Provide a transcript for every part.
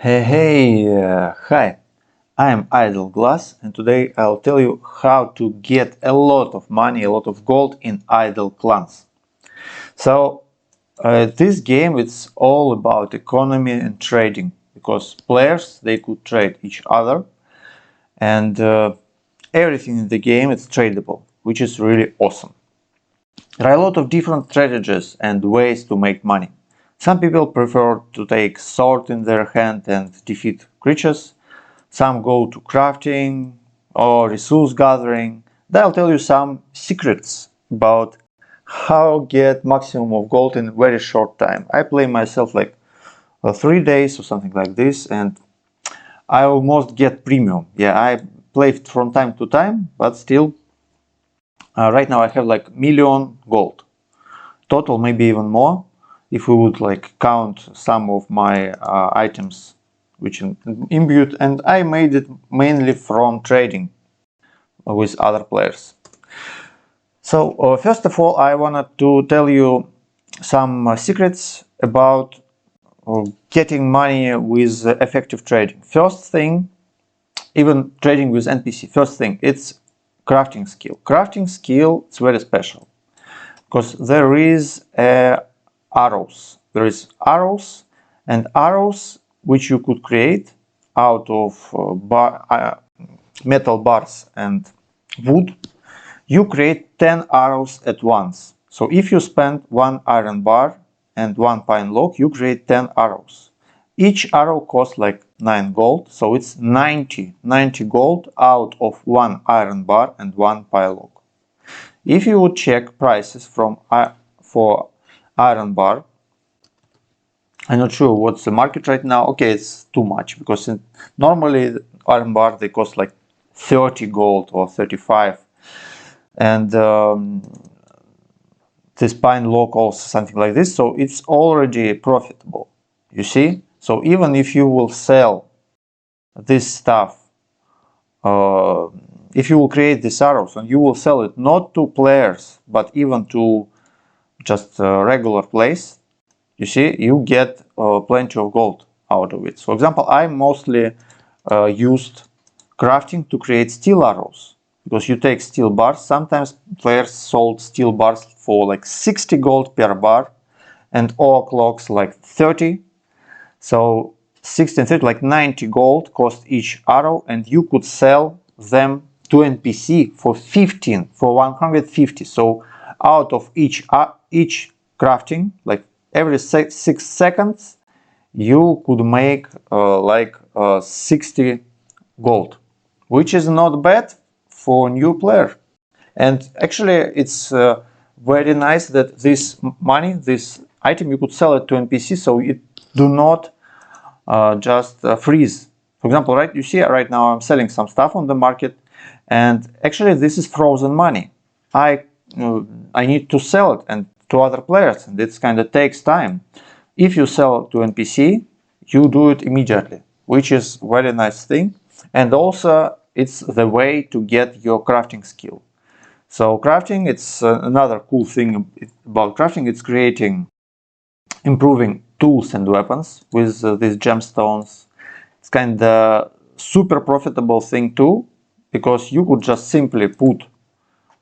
Hi, I'm Igroglaz and today I'll tell you how to get a lot of money, a lot of gold in idle clans. So this game it's all about economy and trading because players they could trade each other and everything in the game is tradable, which is really awesome. There are a lot of different strategies and ways to make money. Some people prefer to take sword in their hand and defeat creatures. Some go to crafting or resource gathering. I'll tell you some secrets about how get maximum of gold in a very short time. I play myself like 3 days or something like this and I almost get premium. Yeah, I play from time to time, but still right now I have like million gold. Total maybe even more if we would like count some of my items which imbued, and I made it mainly from trading with other players. So first of all I wanted to tell you some secrets about getting money with effective trading. First thing, even trading with NPC, first thing it's crafting skill. Crafting skill is very special because there is arrows. There is arrows and arrows which you could create out of metal bars and wood. You create 10 arrows at once. So if you spend 1 iron bar and 1 pine log, you create 10 arrows. Each arrow costs like 9 gold, so it's 90 gold out of 1 iron bar and 1 pine log. If you would check prices for iron bar, I'm not sure what's the market right now. Okay, it's too much because normally iron bar they cost like 30 gold or 35, and this pine log also something like this. So it's already profitable. You see. So even if you will sell this stuff. If you will create these arrows and you will sell it not to players but even to just regular place, you see, you get plenty of gold out of it. For example, I mostly used crafting to create steel arrows because you take steel bars. Sometimes players sold steel bars for like 60 gold per bar and oak logs like 30. So 60 and 30, like 90 gold cost each arrow, and you could sell them to NPC for 150. So out of each crafting, like every 6 seconds, you could make 60 gold, which is not bad for a new player. And actually, it's very nice that this money, this item, you could sell it to NPC, so it do not just freeze. For example, right, you see right now I'm selling some stuff on the market, and actually this is frozen money. I need to sell it and to other players, and this kind of takes time. If you sell to NPC, you do it immediately, which is very nice thing, and also it's the way to get your crafting skill. So crafting, it's another cool thing about crafting. It's improving tools and weapons with these gemstones. It's kind of super profitable thing too, because you could just simply put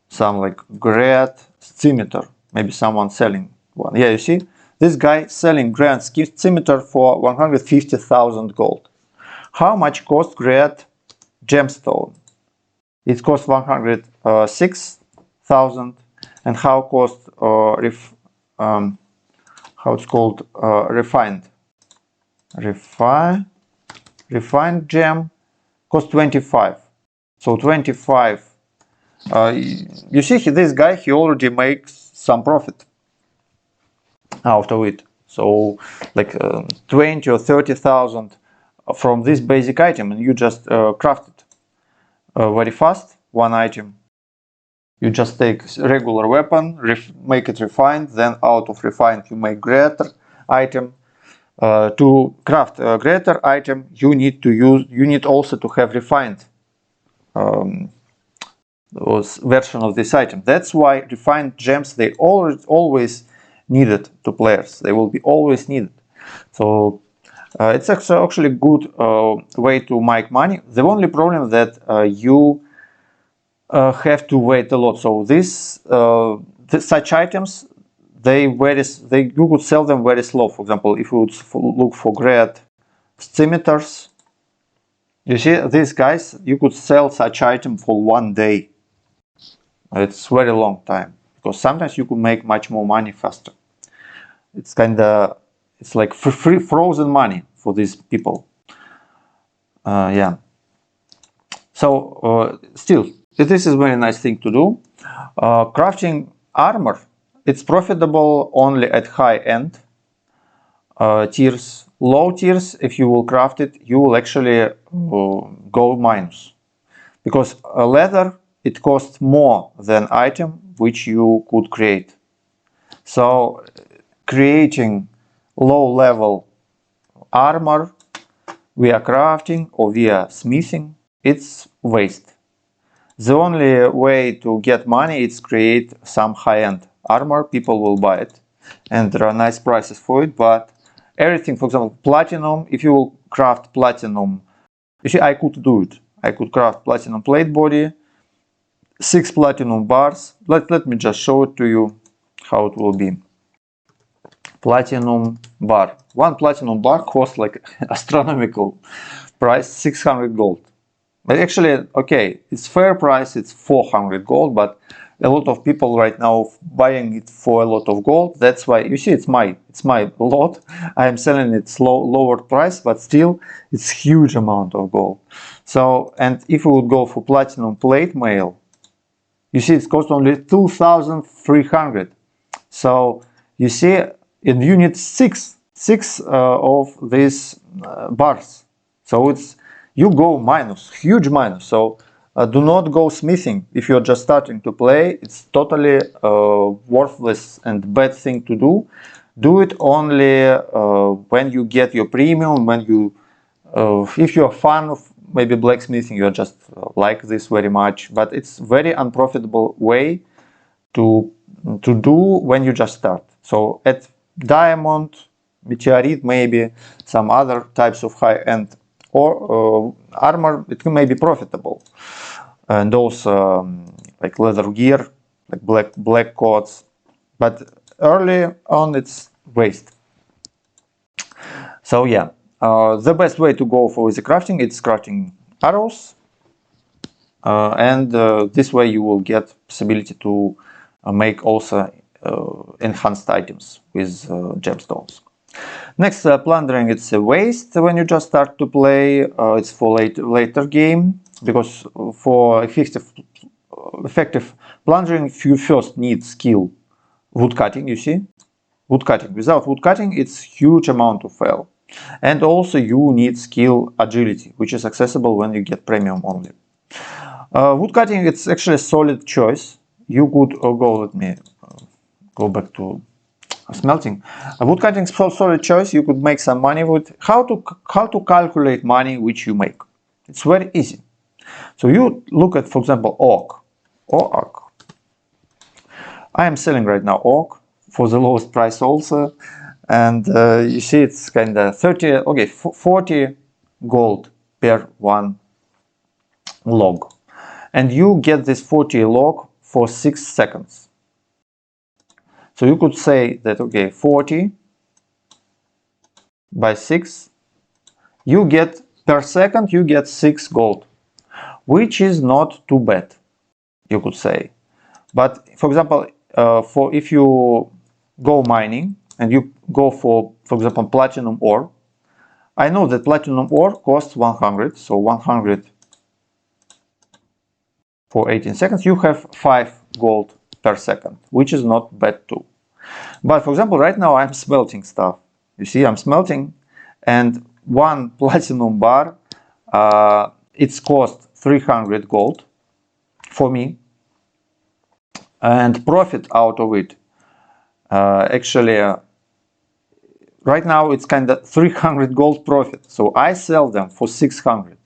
some like great scimitar. Maybe someone selling one. Yeah, you see, this guy selling grand scimitar for 150,000 gold. How much cost great gemstone? It costs 106,000. And how cost how it's called refined gem cost 25. So 25. You see, this guy he already makes some profit out of it. So like 20 or 30,000 from this basic item, and you just craft it very fast. One item. You just take regular weapon, make it refined, then out of refined you make greater item. To craft a greater item, you need also to have refined version of this item. That's why refined gems they always needed to players. They will be always needed. So It's actually a good way to make money. The only problem that you have to wait a lot. So such items, you could sell them very slow. For example, if you would look for great scimitars, you see these guys, you could sell such item for 1 day. It's very long time, because sometimes you could make much more money faster. It's like free frozen money for these people. Yeah. So still, this is a very nice thing to do. Crafting armor, it's profitable only at high end tiers. Low tiers, if you will craft it, you will actually go minus, because leather, it costs more than item which you could create. So creating low level armor via crafting or via smithing, it's waste. The only way to get money is create some high-end armor. People will buy it, and there are nice prices for it. But everything, for example, platinum, if you will craft platinum, you see, I could do it. I could craft platinum plate body, 6 platinum bars. Let me just show it to you how it will be. Platinum bar. One platinum bar costs like astronomical price, 600 gold. But actually, okay, it's fair price, it's 400 gold, but a lot of people right now buying it for a lot of gold. That's why, you see, it's my lot. I am selling it lower price, but still it's huge amount of gold. So, and if we would go for platinum plate mail, you see it's cost only 2,300. So you see, and you need six of these bars. So you go minus, huge minus. So do not go smithing if you're just starting to play. It's totally worthless and bad thing to do. Do it only when you get your premium, when you if you're a fan of maybe blacksmithing, you just like this very much, but it's very unprofitable way to do when you just start. So at diamond, meteorite, maybe some other types of high-end or armor, it may be profitable. And those like leather gear, like black coats, but early on it's waste. So yeah, the best way to go for the crafting, it's crafting arrows, and this way you will get possibility to make also enhanced items with gemstones. Next, plundering, it's a waste when you just start to play. It's for later game, because for effective plundering, you first need skill. Woodcutting, you see, woodcutting. Without woodcutting, it's huge amount of fail, and also you need skill agility, which is accessible when you get premium only. Woodcutting, it's actually a solid choice. You could let me go back to smelting. Woodcutting is a solid choice. You could make some money with. How to calculate money which you make? It's very easy. So you look at, for example, oak. I am selling right now oak for the lowest price also, and you see it's kind of 40 gold per one log, and you get this 40 log for 6 seconds. So you could say that, okay, 40 by 6, you get per second, you get 6 gold, which is not too bad, you could say. But for example, for if you go mining and you go for example, platinum ore, I know that platinum ore costs 100, so 100 for 18 seconds, you have 5 gold per second, which is not bad too. But for example, right now I'm smelting stuff. You see, I'm smelting, and one platinum bar, it's cost 300 gold for me, and profit out of it. Actually, right now it's kind of 300 gold profit. So I sell them for 600.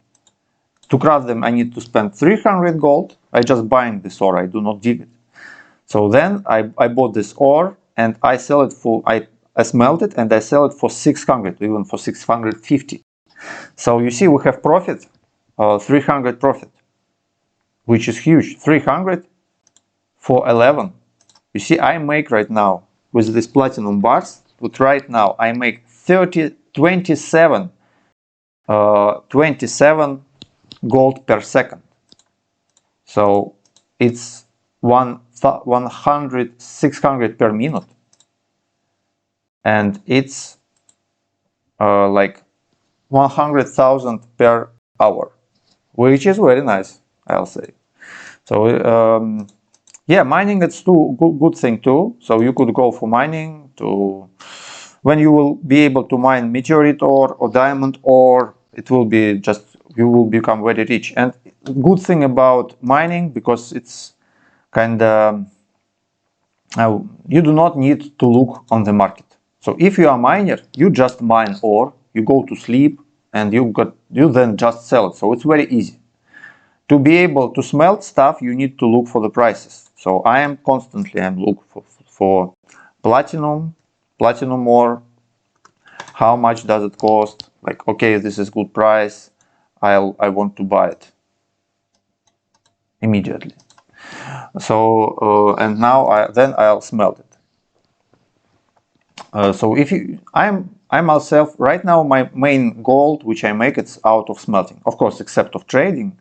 To craft them, I need to spend 300 gold. I just buying this ore, I do not dig it. So then I bought this ore and I sell it for, I I smelt it and I sell it for 600, even for 650. So you see, we have profit, 300 profit, which is huge. 300 for 11. You see, I make right now with this platinum bars, but right now I make 27 gold per second. So it's 100, 600 per minute. And it's like 100,000 per hour, which is very nice, I'll say. So yeah, mining it's too good thing too. So you could go for mining to when you will be able to mine meteorite ore or diamond ore. It will be just you will become very rich. And good thing about mining, because it's kind of you do not need to look on the market. So if you are a miner, you just mine ore, you go to sleep, and you then just sell it. So it's very easy. To be able to smelt stuff, you need to look for the prices. So I am constantly looking for platinum ore. How much does it cost? Like, okay, this is good price. I want to buy it immediately. So and now I'll smelt it. So if I myself right now, my main gold which I make, it's out of smelting, of course, except of trading.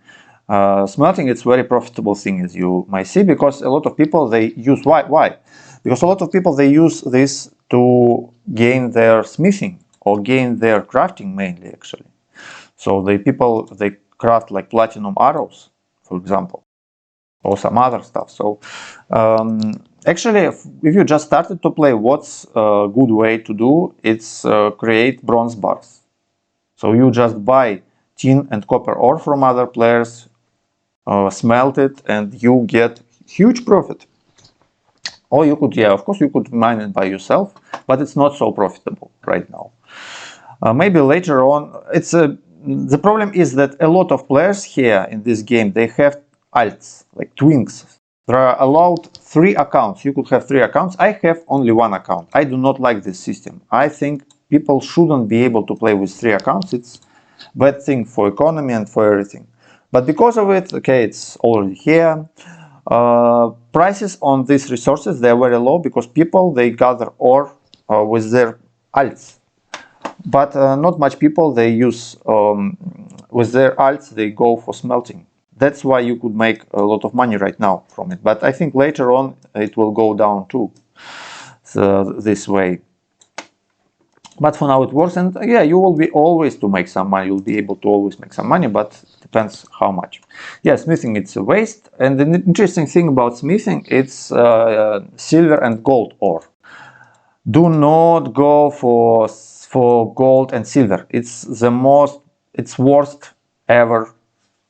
Smelting, it's very profitable thing, as you might see, because a lot of people they use why because a lot of people they use this to gain their smithing or gain their crafting mainly, actually. So the people they craft like platinum arrows, for example, or some other stuff. So actually, if you just started to play, what's a good way to do? It's create bronze bars. So you just buy tin and copper ore from other players, smelt it, and you get huge profit. Or you could, yeah, of course, you could mine it by yourself, but it's not so profitable right now. Maybe later on, the problem is that a lot of players here in this game, they have alts, like twins. There are allowed 3 accounts. You could have 3 accounts. I have only 1 account. I do not like this system. I think people shouldn't be able to play with 3 accounts. It's a bad thing for economy and for everything. But because of it, okay, it's already here. Prices on these resources, they're very low because people, they gather ore with their alts. But not much people, they use, with their alts, they go for smelting. That's why you could make a lot of money right now from it. But I think later on it will go down too, this way. But for now it works, and yeah, you will be always to make some money. You'll be able to always make some money, but depends how much. Yeah, smithing, it's a waste. And the interesting thing about smithing, it's silver and gold ore. Do not go for gold and silver. It's worst ever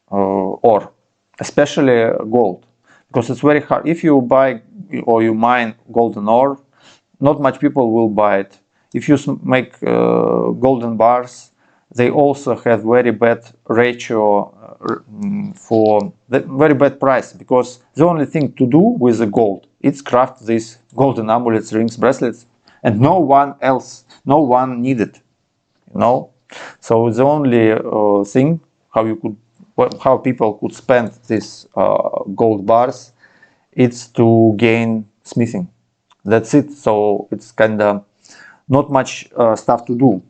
ore, especially gold, because it's very hard. If you buy or you mine golden ore, not much people will buy it. If you make golden bars, they also have very bad ratio for the very bad price, because the only thing to do with the gold, it's craft these golden amulets, rings, bracelets, and no one need it, you know. So the only thing how people could spend these gold bars, it's to gain smithing. That's it. So it's kind of not much stuff to do.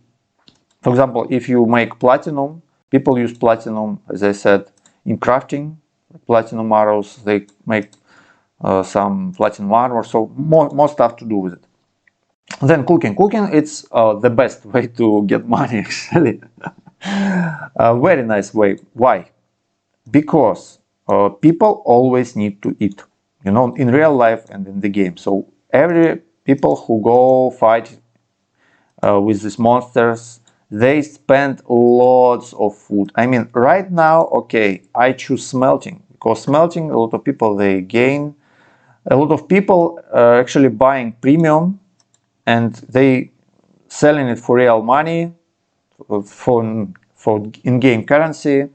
For example, if you make platinum, people use platinum, as I said, in crafting. Platinum arrows, they make some platinum armor, so more stuff to do with it. Then cooking, it's the best way to get money, actually. A very nice way. Why? Because people always need to eat, you know, in real life and in the game. So every people who go fight with these monsters, they spend lots of food. I mean, right now, okay, I choose smelting, because smelting, a lot of people, they gain. A lot of people are actually buying premium, and they selling it for real money, for in-game currency,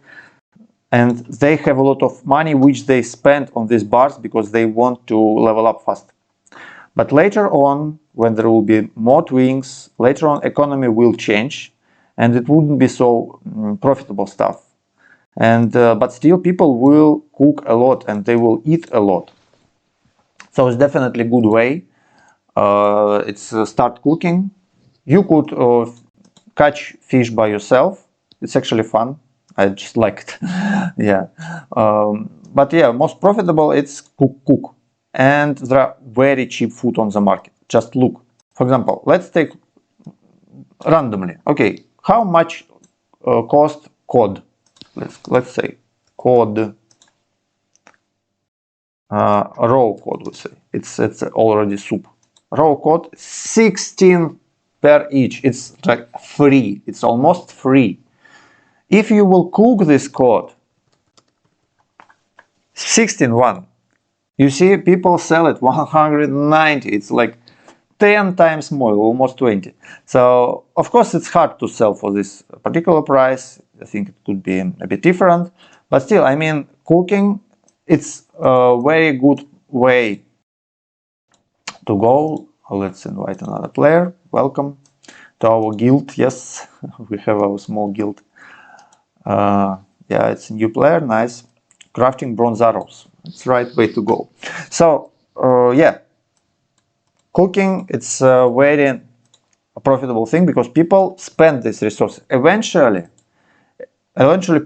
and they have a lot of money which they spend on these bars because they want to level up fast. But later on, when there will be more twins, later on economy will change and it wouldn't be so profitable stuff. And but still people will cook a lot and they will eat a lot. So it's definitely a good way. It's start cooking. You could catch fish by yourself. It's actually fun. I just like it. Yeah. But yeah, most profitable it's cook. And there are very cheap food on the market. Just look. For example, let's take randomly. Okay, how much cost cod? Let's say cod. Raw cod, we say. It's already soup. Raw cod, 16 per each. It's like free. It's almost free. If you will cook this cod, 16 you see people sell it 190. It's like 10 times more, almost 20. So of course it's hard to sell for this particular price. I think it could be a bit different, but still, I mean, cooking, it's a very good way to go. Let's invite another player. Welcome to our guild. Yes, we have our small guild. Yeah, it's a new player. Nice. Crafting bronze arrows. It's the right way to go. So yeah, cooking, it's a very profitable thing because people spend this resource. Eventually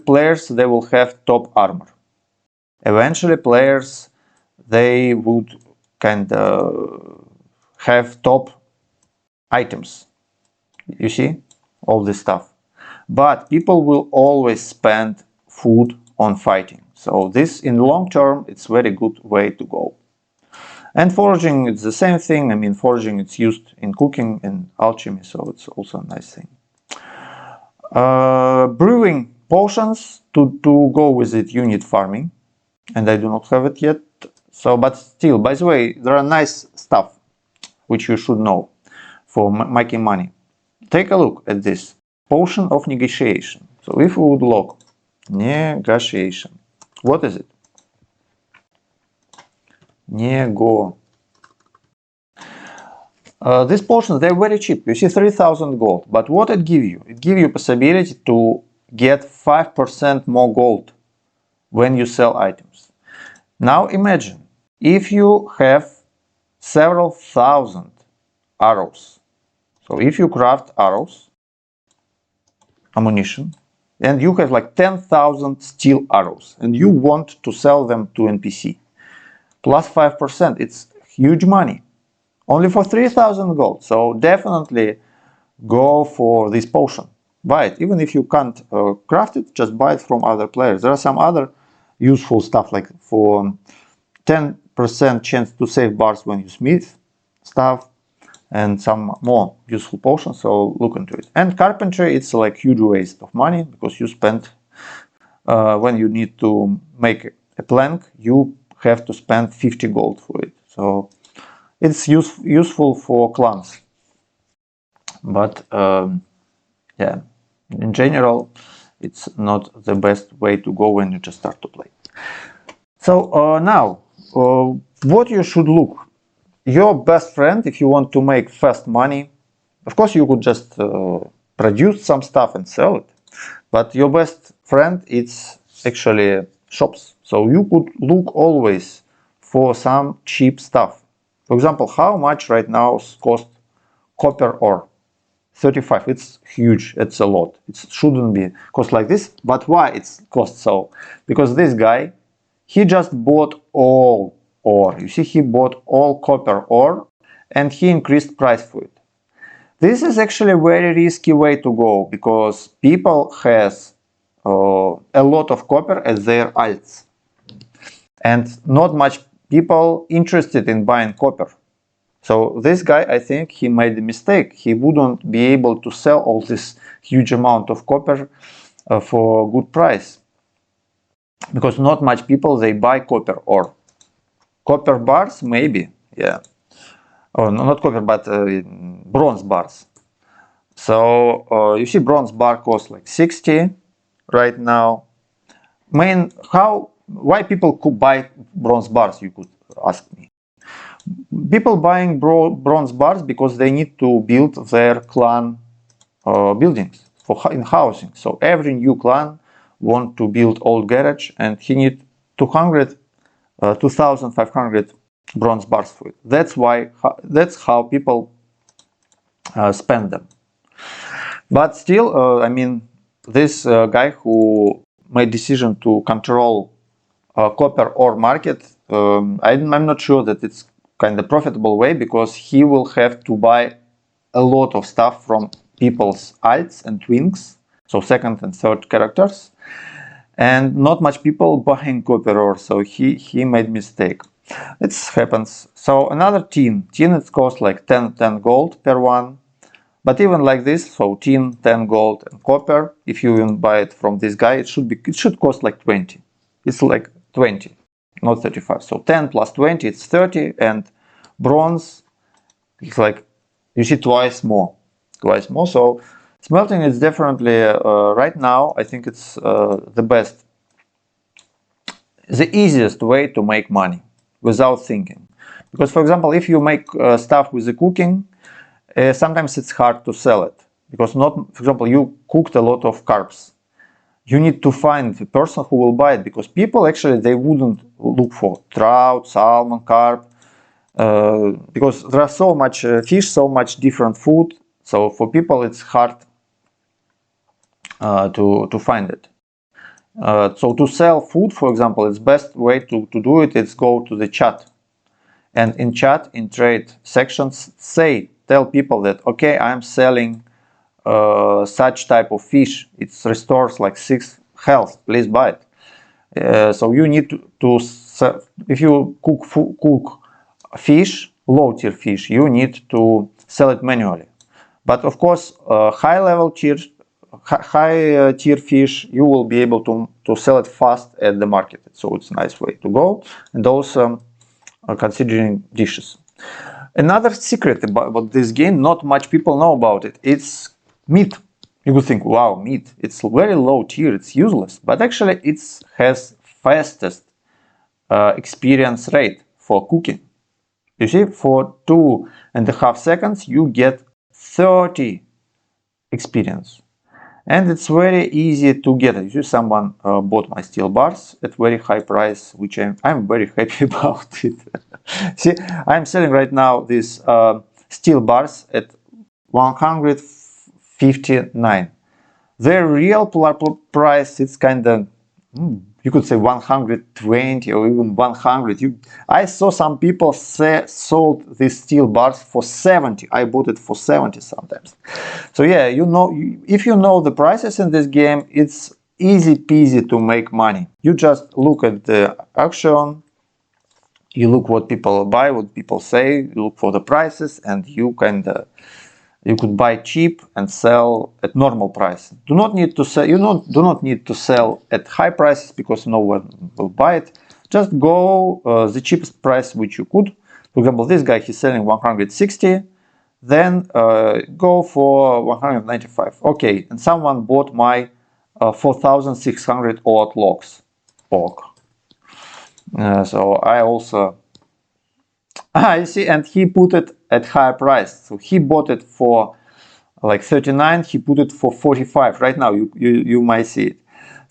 players, they will have top armor. Eventually players, they would kind of have top items. You see all this stuff. But people will always spend food on fighting. So this, in long term, it's very good way to go. And foraging, it's the same thing. I mean, foraging, it's used in cooking and alchemy, so it's also a nice thing. Brewing potions, to go with it, you need farming. And I do not have it yet. So, but still, by the way, there are nice stuff which you should know for making money. Take a look at this. Potion of negotiation. So if we would log negotiation, what is it? Nego. These potions, they're very cheap. You see 3000 gold. But what it gives you? It gives you possibility to get 5% more gold when you sell items. Now imagine if you have several thousand arrows. So if you craft arrows, ammunition, and you have like 10,000 steel arrows and you want to sell them to NPC, plus 5%, it's huge money. Only for 3000 gold. So definitely go for this potion. Buy it. Even if you can't craft it, just buy it from other players. There are some other useful stuff like for 10% chance to save bars when you smith stuff and some more useful potions, so look into it. And carpentry, it's like huge waste of money because you spend when you need to make a plank, you have to spend 50 gold for it. So it's useful for clans, but yeah, in general, it's not the best way to go when you just start to play. So now, what you should look. Your best friend, if you want to make fast money, of course you could just produce some stuff and sell it. But your best friend, it's actually shops. So you could look always for some cheap stuff. For example, how much right now cost copper ore? 35. It's huge. It's a lot. It shouldn't be cost like this. But why it's cost so? Because this guy, he just bought all ore. You see, he bought all copper ore and he increased price for it. This is actually a very risky way to go because people has a lot of copper as their alts and not much people interested in buying copper. So this guy, I think he made a mistake. He wouldn't be able to sell all this huge amount of copper for a good price because not much people, they buy copper ore. Copper bars, maybe, yeah. Oh, no, not copper, but bronze bars. So you see, bronze bar costs like 60 right now. Why people could buy bronze bars, you could ask me. People buying bronze bars because they need to build their clan buildings in housing. So every new clan want to build old garage, and he need 2,500 bronze bars for it. That's how people spend them. But still, I mean, this guy who made decision to control copper ore market, I'm not sure that it's kind of profitable way, because he will have to buy a lot of stuff from people's alts and twinks, so second and third characters, and not much people buying copper ore, so he made mistake. It happens. So another tin it costs like 10 gold per one. But even like this, so tin, 10 gold, and copper, if you even buy it from this guy, it should cost like 20. It's like 20, not 35. So 10 plus 20, it's 30, and bronze, it's like, you see, twice more. So smelting is definitely, right now, I think it's the best, the easiest way to make money without thinking. Because, for example, if you make stuff with the cooking, sometimes it's hard to sell it, because not, for example, you cooked a lot of carbs. You need to find the person who will buy it, because people actually, they wouldn't look for trout, salmon, carp, because there are so much fish, so much different food. So for people, it's hard to find it. So to sell food, for example, it's best way to do it is go to the chat. And in chat, in trade sections, tell people that, okay, I'm selling such type of fish. It restores like 6 health. Please buy it. So you need to if you cook fish, low tier fish, you need to sell it manually. But of course, high tier fish, you will be able to sell it fast at the market. So it's a nice way to go. And also considering dishes. Another secret about this game, not much people know about it, it's meat. You would think, wow, meat, it's very low tier, it's useless. But actually it has fastest experience rate for cooking. You see, for 2.5 seconds you get 30 experience. And it's very easy to get it. You see, someone bought my steel bars at very high price, which I'm very happy about it. See, I'm selling right now these steel bars at 159. Their real price, it's kind of, you could say 120 or even 100. I saw some people sold these steel bars for 70. I bought it for 70 sometimes. So yeah, if you know the prices in this game, it's easy peasy to make money. You just look at the auction, you look what people buy, what people say, you look for the prices, and you could buy cheap and sell at normal price. Do not need to sell. Do not need to sell at high prices, because no one will buy it. Just go the cheapest price which you could. For example, this guy, he's selling 160. Then go for 195. Okay, and someone bought my 4,600 odd logs. So I also, I see, and he put it at higher price. So he bought it for like 39. He put it for 45. Right now, you might see it.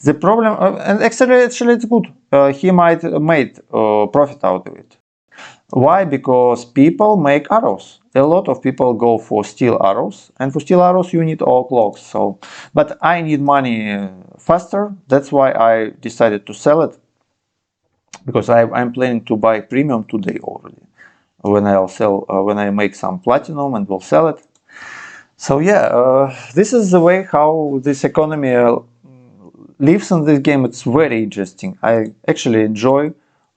The problem, and actually it's good. He might made profit out of it. Why? Because people make arrows. A lot of people go for steel arrows, and for steel arrows you need oak logs. So, but I need money faster. That's why I decided to sell it, because I'm planning to buy premium today already. When I make some platinum, and will sell it. So yeah, this is the way how this economy lives in this game. It's very interesting. I actually enjoy.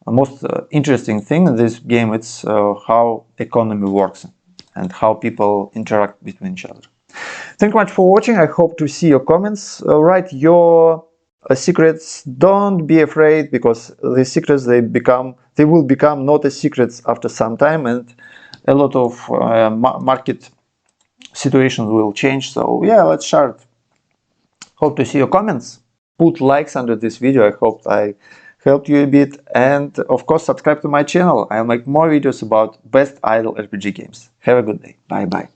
The most interesting thing in this game, it's how economy works and how people interact between each other. Thank you much for watching. I hope to see your comments. Write your secrets. Don't be afraid, because the secrets, they will become not as secrets after some time, and a lot of market situations will change. So yeah, let's share it. Hope to see your comments. Put likes under this video. I hope I helped you a bit, and of course subscribe to my channel. I'll make more videos about best idle RPG games. Have a good day. Bye bye.